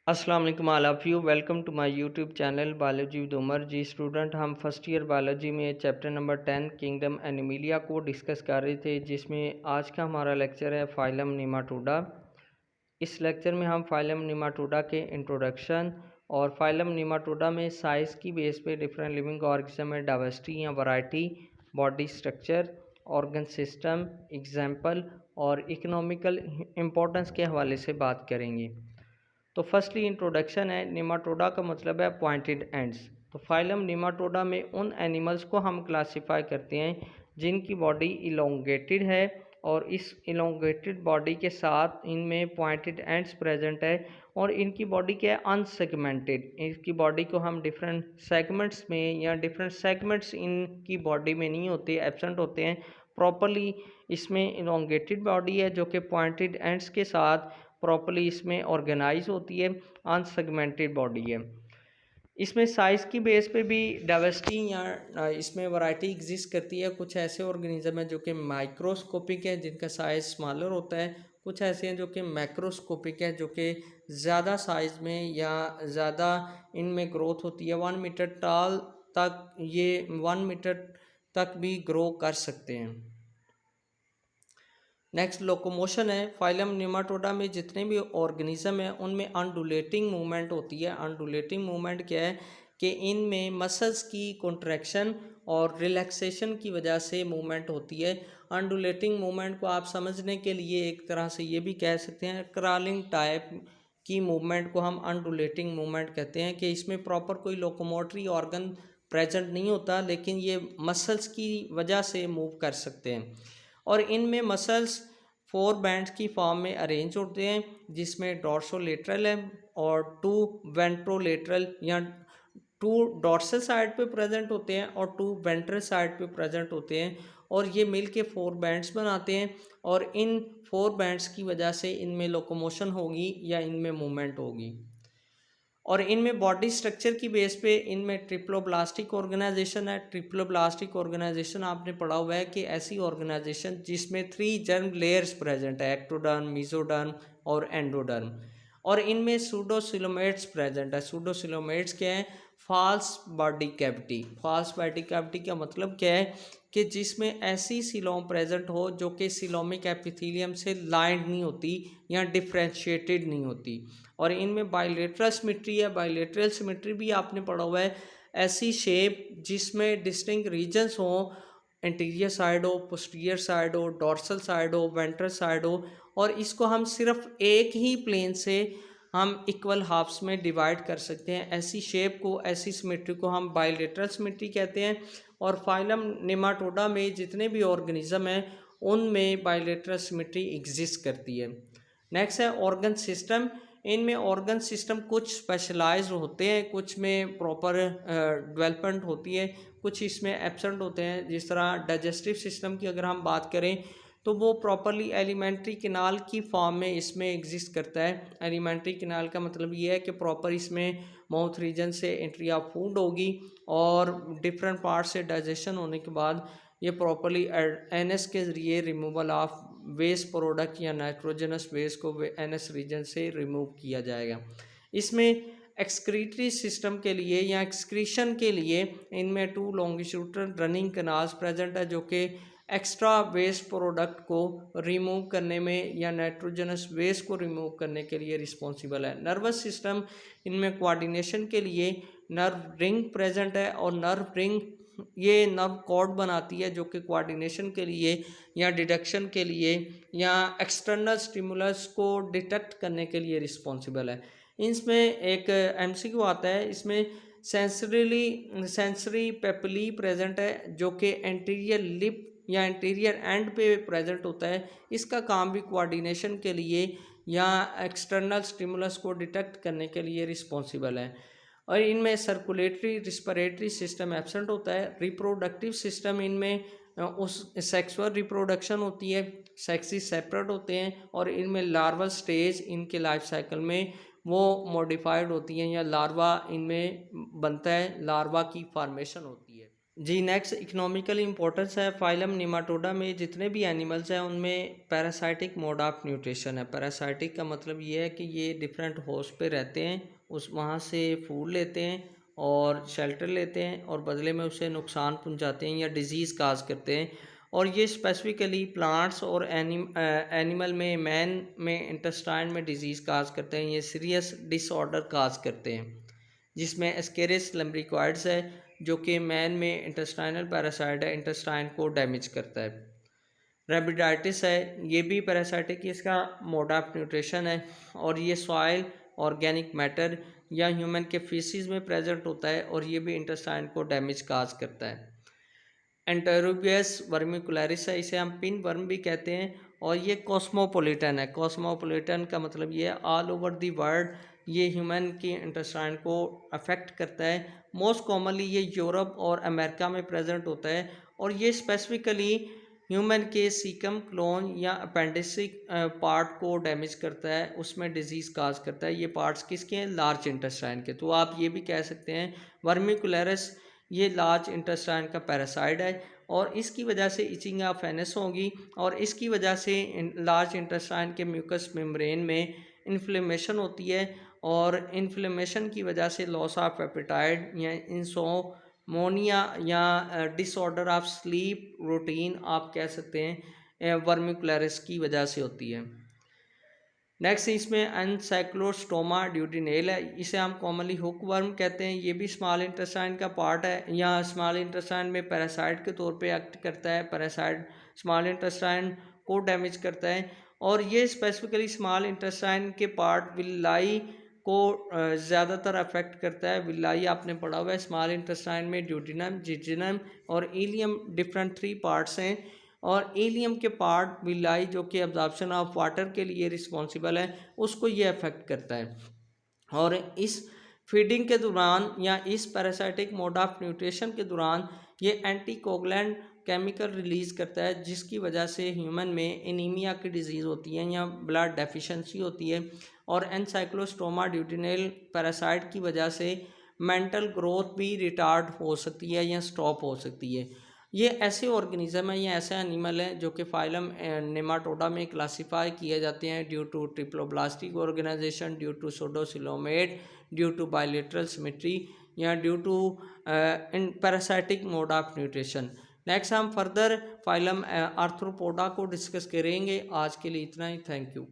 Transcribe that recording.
अस्सलाम वालेकुम all of you. Welcome to my YouTube channel biology with Umar. जी student, हम फर्स्ट ईयर बायोलॉजी में चैप्टर नंबर 10 किंगडम एनिमलिया को डिस्कस कर रहे थे, जिसमें आज का हमारा लेक्चर है फाइलम नेमाटोडा। इस लेक्चर में हम फाइलम नेमाटोडा के इंट्रोडक्शन और फाइलम नेमाटोडा में साइज़ की बेस पे डिफरेंट लिविंग ऑर्गेनिज्म में डाइवर्सिटी या variety, body structure, organ system, example और इकोनॉमिकल इम्पोर्टेंस के हवाले से बात करेंगे। तो फर्स्टली इंट्रोडक्शन है। नेमाटोडा का मतलब है पॉइंटेड एंड्स। तो फाइलम नेमाटोडा में उन एनिमल्स को हम क्लासिफाई करते हैं जिनकी बॉडी इलोंगेटेड है और इस इलोंगेटेड बॉडी के साथ इनमें पॉइंटेड एंड्स प्रेजेंट है और इनकी बॉडी क्या है, अनसेगमेंटेड। इसकी बॉडी को हम डिफरेंट सेगमेंट्स में या डिफरेंट सेगमेंट्स इनकी बॉडी में नहीं होते, एब्सेंट होते हैं प्रॉपरली। इसमें इलोंगेटेड बॉडी है जो कि पॉइंटेड एंड्स के साथ प्रॉपरली इसमें ऑर्गेनाइज होती है, अनसेगमेंटेड बॉडी है। इसमें साइज़ की बेस पे भी डाइवर्सिटी या इसमें वैरायटी एग्जिस्ट करती है। कुछ ऐसे ऑर्गेनिज्म हैं जो कि माइक्रोस्कोपिक है, जिनका साइज़ स्मॉलर होता है। कुछ ऐसे हैं जो कि मैक्रोस्कोपिक है, जो कि ज़्यादा साइज़ में या ज़्यादा इनमें ग्रोथ होती है। 1 मीटर टाल तक ये 1 मीटर तक भी ग्रो कर सकते हैं। नेक्स्ट लोकोमोशन है। फाइलम नेमाटोडा में जितने भी ऑर्गेनिज्म हैं उनमें अंडुलेटिंग मूवमेंट होती है। अंडुलेटिंग मूवमेंट क्या है कि इनमें मसल्स की कॉन्ट्रैक्शन और रिलैक्सेशन की वजह से मूवमेंट होती है। अंडुलेटिंग मूवमेंट को आप समझने के लिए एक तरह से ये भी कह सकते हैं, क्रॉलिंग टाइप की मूवमेंट को हम अंडुलेटिंग मूवमेंट कहते हैं, कि इसमें प्रॉपर कोई लोकोमोटरी ऑर्गन प्रेजेंट नहीं होता, लेकिन ये मसल्स की वजह से मूव कर सकते हैं। और इनमें मसल्स 4 बैंड्स की फॉर्म में अरेंज होते हैं, जिसमें डॉर्सोलेटरल है और 2 वेंट्रोलेटरल या 2 डॉर्सल साइड पे प्रेजेंट होते हैं और 2 वेंट्रल साइड पे प्रेजेंट होते हैं, और ये मिल के 4 बैंड्स बनाते हैं। और इन 4 बैंड्स की वजह से इनमें लोकोमोशन होगी या इनमें मूवमेंट होगी। और इनमें बॉडी स्ट्रक्चर की बेस पे इनमें ट्रिप्लोब्लास्टिक ऑर्गेनाइजेशन है। ट्रिप्लोब्लास्टिक ऑर्गेनाइजेशन आपने पढ़ा हुआ है कि ऐसी ऑर्गेनाइजेशन जिसमें 3 जर्म लेयर्स प्रेजेंट है, एक्टोडर्म, मेसोडर्म और एंडोडर्म। और इनमें सूडोसिलोमेट्स प्रेजेंट है। सूडोसिलोमेट्स क्या है? False body cavity. False body cavity का मतलब क्या है कि जिसमें ऐसी सिलोम प्रेजेंट हो जो कि सिलोमिक एपिथेलियम से लाइंड नहीं होती या डिफ्रेंशिएटेड नहीं होती। और इनमें बाइलेटरल सिमेट्री है। बाइलेटरल सिमेट्री भी आपने पढ़ा हुआ है, ऐसी शेप जिसमें डिस्टिंक्ट रीजन्स हो, एंटीरियर साइड हो, पोस्टीरियर साइड हो, डॉर्सल साइड हो, वेंट्रल साइड हो, और इसको हम सिर्फ एक ही प्लेन से हम इक्वल हाफ्स में डिवाइड कर सकते हैं। ऐसी शेप को, ऐसी सिमेट्री को हम बाइलेटरल सिमेट्री कहते हैं। और फाइलम नेमाटोडा में जितने भी ऑर्गेनिज्म हैं उनमें बाइलेटरल सिमेट्री एग्जिस्ट करती है। नेक्स्ट है ऑर्गन सिस्टम। इनमें ऑर्गन सिस्टम कुछ स्पेशलाइज्ड होते हैं, कुछ में प्रॉपर डेवलपमेंट होती है, कुछ इसमें एब्सेंट होते हैं। जिस तरह डाइजेस्टिव सिस्टम की अगर हम बात करें तो वो प्रॉपरली एलिमेंट्री कैनाल की फॉर्म में इसमें एग्जिस्ट करता है। एलिमेंट्री कैनाल का मतलब ये है कि प्रॉपर इसमें माउथ रीजन से एंट्री ऑफ फूड होगी और डिफरेंट पार्ट से डाइजेशन होने के बाद ये प्रॉपरली एनएस के ज़रिए रिमूवल ऑफ वेस्ट प्रोडक्ट या नाइट्रोजनस वेस्ट को एनएस रीजन से रिमूव किया जाएगा। इसमें एक्सक्रीटरी सिस्टम के लिए या एक्सक्रीशन के लिए इनमें 2 लॉन्गिट्यूडनल रनिंग कैनाल्स प्रेजेंट है, जो कि एक्स्ट्रा वेस्ट प्रोडक्ट को रिमूव करने में या नाइट्रोजनस वेस्ट को रिमूव करने के लिए रिस्पॉन्सिबल है। नर्वस सिस्टम, इनमें कोऑर्डिनेशन के लिए नर्व रिंग प्रेजेंट है, और नर्व रिंग ये नर्व कॉर्ड बनाती है जो कि कोऑर्डिनेशन के लिए या डिडक्शन के लिए या एक्सटर्नल स्टिमुलस को डिटेक्ट करने के लिए रिस्पॉन्सिबल है। इसमें एक एमसीक्यू आता है, इसमें सेंसरी पेपिली प्रेजेंट है जो कि एंटीरियर लिप या एंटीरियर एंड पे प्रेजेंट होता है। इसका काम भी कोऑर्डिनेशन के लिए या एक्सटर्नल स्टिमुलस को डिटेक्ट करने के लिए रिस्पॉन्सिबल है। और इनमें सर्कुलेटरी रिस्पिरेटरी सिस्टम एब्सेंट होता है। रिप्रोडक्टिव सिस्टम, इनमें उस सेक्सुअल रिप्रोडक्शन होती है, सेक्सेस सेपरेट होते हैं, और इनमें लार्वल स्टेज इनके लाइफ साइकिल में वो मॉडिफाइड होती हैं या लार्वा इनमें बनता है, लार्वा की फॉर्मेशन होती है। जी, नेक्स्ट इकोनॉमिकल इम्पोर्टेंस है। फाइलम निमाटोडा में जितने भी एनिमल्स हैं उनमें पैरासाइटिक मोड ऑफ न्यूट्रिशन है। पैरासाइटिक का मतलब ये है कि ये डिफरेंट होस्ट पे रहते हैं, उस वहाँ से फूड लेते हैं और शेल्टर लेते हैं और बदले में उसे नुकसान पहुँचाते हैं या डिजीज़ काज करते हैं। और ये स्पेसिफिकली प्लांट्स और एनिमल में मैन में इंटेस्टाइन में डिजीज़ काज करते हैं। ये सीरियस डिसऑर्डर काज करते हैं, जिसमें एस्केरिस लम्ब्रिकॉइड्स है जो कि मैन में इंटेस्टाइनल पैरासाइट है, इंटेस्टाइन को डैमेज करता है। रेबिडाइटिस है, ये भी पैरासाइटिक इसका मोड ऑफ न्यूट्रिशन है और ये सॉइल, ऑर्गेनिक मैटर या ह्यूमन के फीसिस में प्रेजेंट होता है और ये भी इंटेस्टाइन को डैमेज काज करता है। एंटेरोबियस वर्मिकुलरिस है, इसे हम पिन वर्म भी कहते हैं और ये कॉस्मोपोलिटन है। कॉस्मोपोलिटन का मतलब ये है ऑल ओवर दी वर्ल्ड ये ह्यूमन की इंटेस्टाइन को अफेक्ट करता है। मोस्ट कॉमनली ये यूरोप और अमेरिका में प्रेजेंट होता है और ये स्पेसिफिकली ह्यूमन के सीकम, क्लोन या अपेंडिसिक पार्ट को डैमेज करता है, उसमें डिजीज़ काज करता है। ये पार्ट्स किसके हैं? लार्ज इंटेस्टाइन के। तो आप ये भी कह सकते हैं वर्मिकुलरस ये लार्ज इंटेस्टाइन का पैरासाइट है और इसकी वजह से इचिंग ऑफ एनस होगी और इसकी वजह से लार्ज इंटेस्टाइन के म्यूकस मेम्ब्रेन में इन्फ्लेमेशन होती है और इन्फ्लेमेशन की वजह से लॉस ऑफ एपेटाइट या इंसोमोनिया या डिसऑर्डर ऑफ स्लीप रूटीन आप कह सकते हैं वर्मिकुलरिस की वजह से होती है। नेक्स्ट इसमें एनसाइक्लोस्टोमा ड्यूटिनेल है, इसे हम कॉमनली हुक वर्म कहते हैं। ये भी स्मॉल इंटेस्टाइन का पार्ट है या स्मॉल इंटेस्टाइन में पैरासाइट के तौर पे एक्ट करता है। पैरासाइट स्मॉल इंटेस्टाइन को डैमेज करता है और ये स्पेसिफिकली स्मॉल इंटेस्टाइन के पार्ट विलाई को ज़्यादातर अफेक्ट करता है। विलाई आपने पढ़ा हुआ है, स्मॉल इंटेस्टाइन में ड्यूटिनम, जिजिनम और इलियम डिफरेंट 3 पार्ट्स हैं और एलियम के पार्ट विलाई जो कि एब्जॉर्प्शन ऑफ वाटर के लिए रिस्पॉन्सिबल है, उसको ये अफेक्ट करता है। और इस फीडिंग के दौरान या इस पैरासाइटिक मोड ऑफ न्यूट्रिशन के दौरान ये एंटीकोगुलेंट केमिकल रिलीज़ करता है, जिसकी वजह से ह्यूमन में एनीमिया की डिजीज़ होती है या ब्लड डेफिशिएंसी होती है। और एनसाइक्लोस्टोमा ड्यूटिनेल पैरासाइट की वजह से मेंटल ग्रोथ भी रिटार्ड हो सकती है या स्टॉप हो सकती है। ये ऐसे ऑर्गेनिज्म हैं या ऐसे एनिमल हैं जो कि फाइलम नेमाटोडा में क्लासिफाई किए जाते हैं due to triploblastic organization, due to pseudocoelomate, due to bilateral symmetry या due to in parasitic mode of nutrition. Next हम फर्दर फाइलम आर्थ्रोपोडा को डिस्कस करेंगे। आज के लिए इतना ही। Thank you.